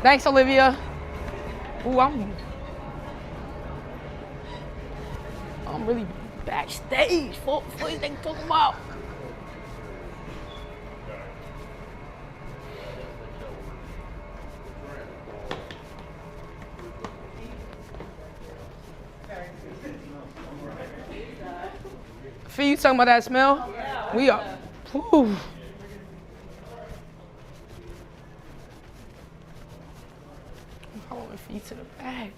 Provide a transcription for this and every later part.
Thanks, Olivia. Ooh, I'm really backstage. What they talking about? Fee, you talking about that smell? Yeah. We are. Whew. I'm holding feet to the back.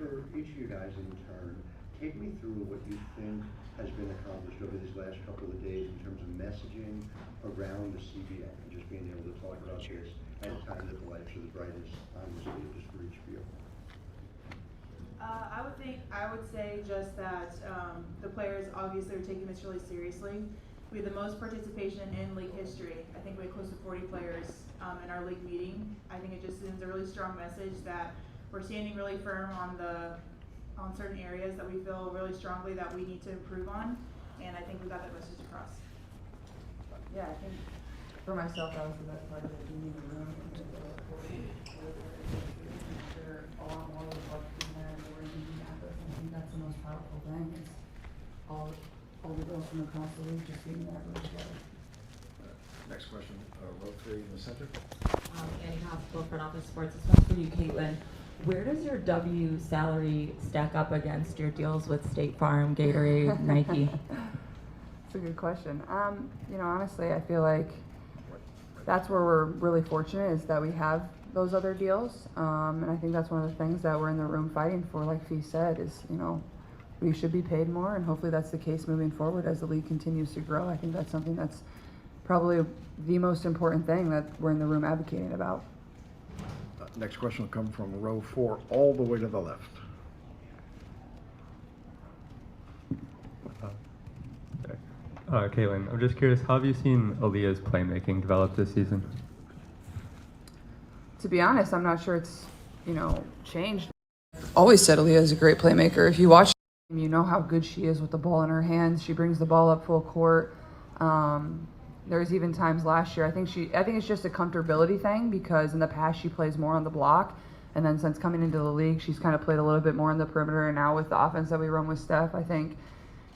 For each of you guys in turn, take me through what you think has been accomplished over these last couple of days in terms of messaging around the CBA and just being able to talk about this at a time that the lights are the brightest, honestly, just for each of you. I would say just that the players obviously are taking this really seriously. We had the most participation in league history. I think we had close to 40 players in our league meeting. I think it just sends a really strong message that we're standing really firm on certain areas that we feel really strongly that we need to improve on, and I think we got that message across. Yeah, I think for myself that was the best part of it, being in the room. They're all on one of the bucks in there, and we're using that. I think that's the most powerful thing. Is all the girls from across the league just being in that room together. Next question, row 3 in the center. Annie Hospital, front office sports. This one's for you, Caitlin. Where does your W salary stack up against your deals with State Farm, Gatorade, Nike? That's a good question. Honestly, I feel like that's where we're really fortunate is that we have those other deals. And I think that's one of the things that we're in the room fighting for, like Fee said, is, we should be paid more, and hopefully that's the case moving forward as the league continues to grow. I think that's something that's probably the most important thing that we're in the room advocating about. Next question will come from row 4 all the way to the left. Caitlin, I'm just curious, how have you seen Aaliyah's playmaking develop this season? To be honest, I'm not sure it's, changed. Always said Aaliyah is a great playmaker. If you watch, you know how good she is with the ball in her hands. She brings the ball up full court. There's even times last year, I think it's just a comfortability thing because in the past she plays more on the block, and then since coming into the league, she's kind of played a little bit more on the perimeter, and now with the offense that we run with Steph, I think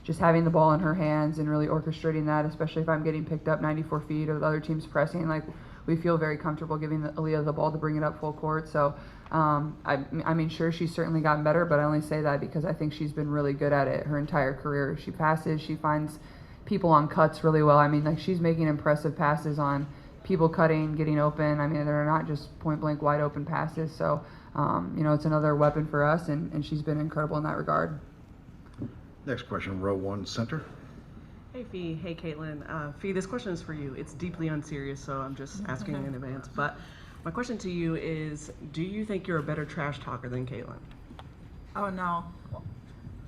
just having the ball in her hands and really orchestrating that, especially if I'm getting picked up 94 feet or the other team's pressing, like we feel very comfortable giving Aaliyah the ball to bring it up full court. So, sure, she's certainly gotten better, but I only say that because I think she's been really good at it her entire career. She passes, she finds people on cuts really well. She's making impressive passes on people cutting, getting open. They're not just point blank wide open passes. So, it's another weapon for us, and she's been incredible in that regard. Next question, row 1 center. Hey Fee, hey Caitlin. Fee, this question is for you. It's deeply unserious, so I'm just asking in advance. But my question to you is, do you think you're a better trash talker than Caitlin? Oh no,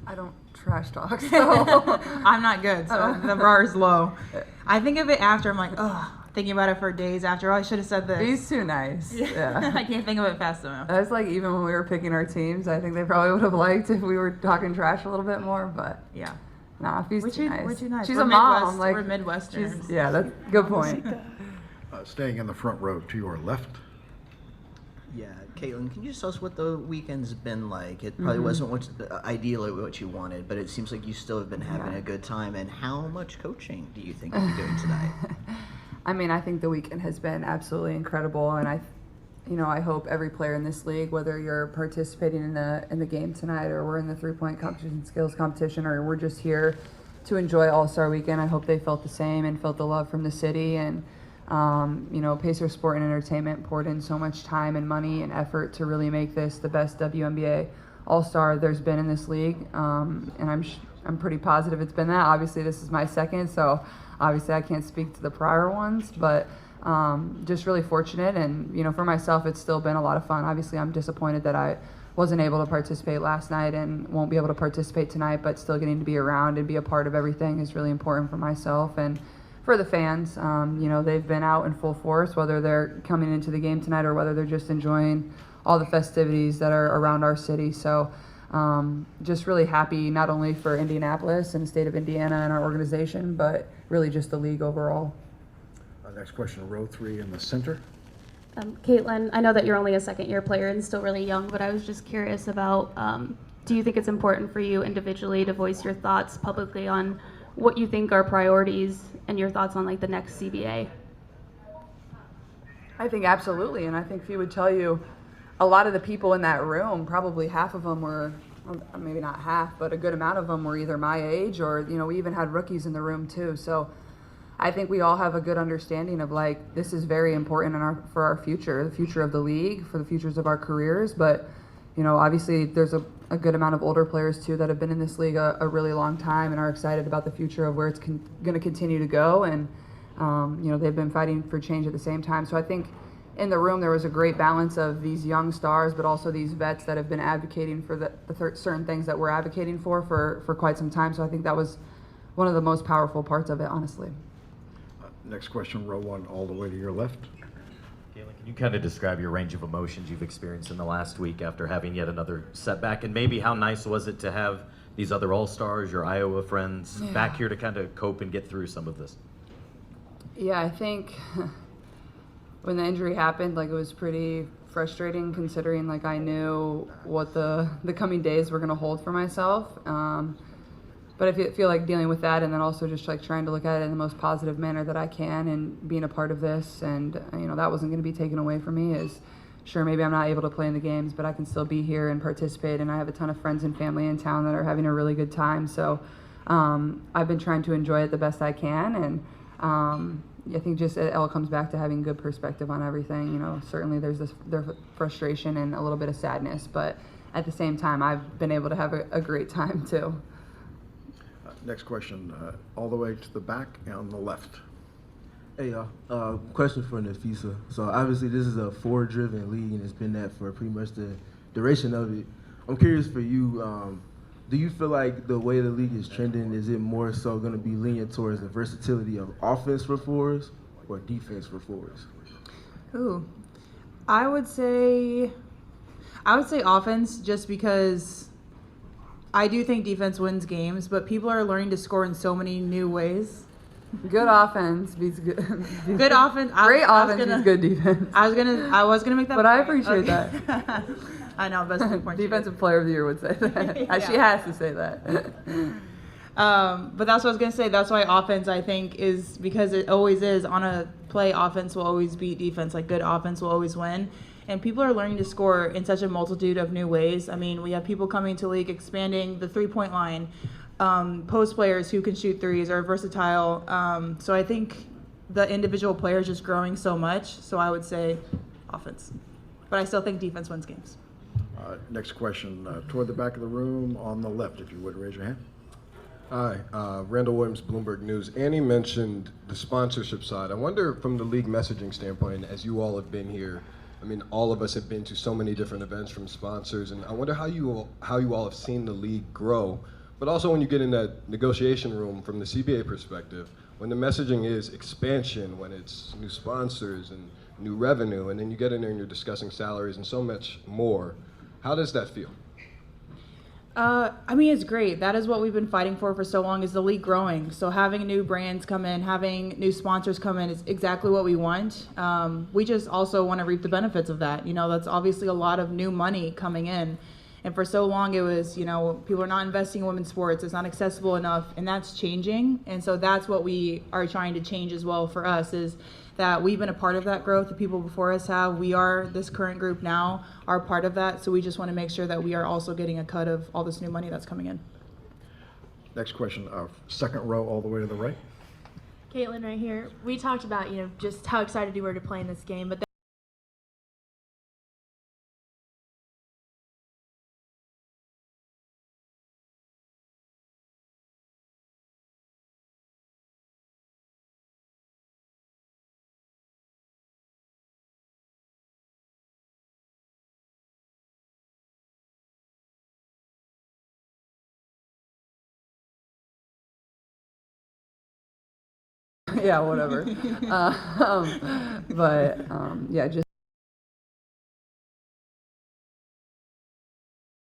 I don't trash talk, so I'm not good. So the bar is low. I think of it after. I'm like, oh, thinking about it for days after. Oh, I should have said this. He's too nice. Yeah. I can't think of it fast enough. That's like even when we were picking our teams, I think they probably would have liked if we were talking trash a little bit more, but yeah. Nah, Fee's too nice. We're too nice. She's we're a mom. We're Midwesterners. Yeah, that's a good point. Staying in the front row to your left. Yeah, Caitlin, can you just tell us what the weekend's been like? It probably wasn't ideally what you wanted, but it seems like you still have been having a good time. And how much coaching do you think you'll be doing tonight? I think the weekend has been absolutely incredible, and I hope every player in this league, whether you're participating in the game tonight or we're in the 3-point competition, skills competition, or we're just here to enjoy All-Star Weekend, I hope they felt the same and felt the love from the city. And Pacer Sport and Entertainment poured in so much time and money and effort to really make this the best WNBA All-Star there's been in this league, and I'm pretty positive it's been that. Obviously, this is my second, so obviously I can't speak to the prior ones, but just really fortunate. And, you know, for myself, it's still been a lot of fun. Obviously, I'm disappointed that I wasn't able to participate last night and won't be able to participate tonight, but still getting to be around and be a part of everything is really important for myself and for the fans. You know, they've been out in full force, whether they're coming into the game tonight or whether they're just enjoying all the festivities that are around our city. So just really happy not only for Indianapolis and the state of Indiana and our organization, but really just the league overall. Next question, row 3 in the center. Caitlin, I know that you're only a second-year player and still really young, but I was just curious about, do you think it's important for you individually to voice your thoughts publicly on what you think are priorities and your thoughts on like the next CBA? I think absolutely, and I think Fee would tell you a lot of the people in that room, probably half of them were, maybe not half, but a good amount of them were either my age or, you know, we even had rookies in the room too. So I think we all have a good understanding of like, this is very important for our future, the future of the league, for the futures of our careers. But, you know, obviously there's a good amount of older players too that have been in this league a really long time and are excited about the future of where it's going to continue to go. And, you know, they've been fighting for change at the same time. So I think in the room there was a great balance of these young stars, but also these vets that have been advocating for the certain things that we're advocating for quite some time. So I think that was one of the most powerful parts of it, honestly. Next question, row 1, all the way to your left. Caitlin, can you kind of describe your range of emotions you've experienced in the last week after having yet another setback? And maybe how nice was it to have these other All-Stars, your Iowa friends, back here to kind of cope and get through some of this? Yeah, I think when the injury happened, like, it was pretty frustrating considering like I knew what the coming days were going to hold for myself. But I feel like dealing with that and then also just like trying to look at it in the most positive manner that I can and being a part of this. And, you know, that wasn't going to be taken away from me. Is sure, maybe I'm not able to play in the games, but I can still be here and participate. And I have a ton of friends and family in town that are having a really good time. So I've been trying to enjoy it the best I can. And I think just it all comes back to having good perspective on everything. You know, certainly there's frustration and a little bit of sadness, but at the same time, I've been able to have a great time too. Next question, all the way to the back and on the left. Hey y'all, question for Nafisa. So obviously this is a forward-driven league and it's been that for pretty much the duration of it. I'm curious for you, do you feel like the way the league is trending, is it more so going to be lenient towards the versatility of offense for forwards or defense for forwards? Ooh, I would say offense, just because I do think defense wins games, but people are learning to score in so many new ways. Good offense beats good. Good offense. Great offense beats good defense. I was gonna make that. But point. I appreciate that. I know, best point. Defensive Player of the Year would say that. She has to say that. But that's what I was gonna say. That's why offense, I think, is because it always is on a play. Offense will always beat defense. Like, good offense will always win. And people are learning to score in such a multitude of new ways. I mean, we have people coming to league expanding the three-point line, post players who can shoot threes are versatile. So I think the individual player is just growing so much. So I would say offense. But I still think defense wins games. Next question, toward the back of the room on the left, if you would raise your hand. Hi, Randall Williams, Bloomberg News. Annie mentioned the sponsorship side. I wonder, from the league messaging standpoint, as you all have been here, I mean, all of us have been to so many different events from sponsors, and I wonder how you all have seen the league grow. But also, when you get in that negotiation room from the CBA perspective, when the messaging is expansion, when it's new sponsors and new revenue, and then you get in there and you're discussing salaries and so much more, how does that feel? I mean, it's great. That is what we've been fighting for so long, is the league growing. So having new brands come in, having new sponsors come in is exactly what we want. We just also want to reap the benefits of that. You know, that's obviously a lot of new money coming in. And for so long it was, you know, people are not investing in women's sports. It's not accessible enough, and that's changing. And so that's what we are trying to change as well for us, is that we've been a part of that growth. The people before us have. We are, this current group now, are part of that. So we just want to make sure that we are also getting a cut of all this new money that's coming in. Next question, second row all the way to the right. Caitlin, right here. We talked about, you know, just how excited you were to play in this game, but yeah, whatever. But yeah, just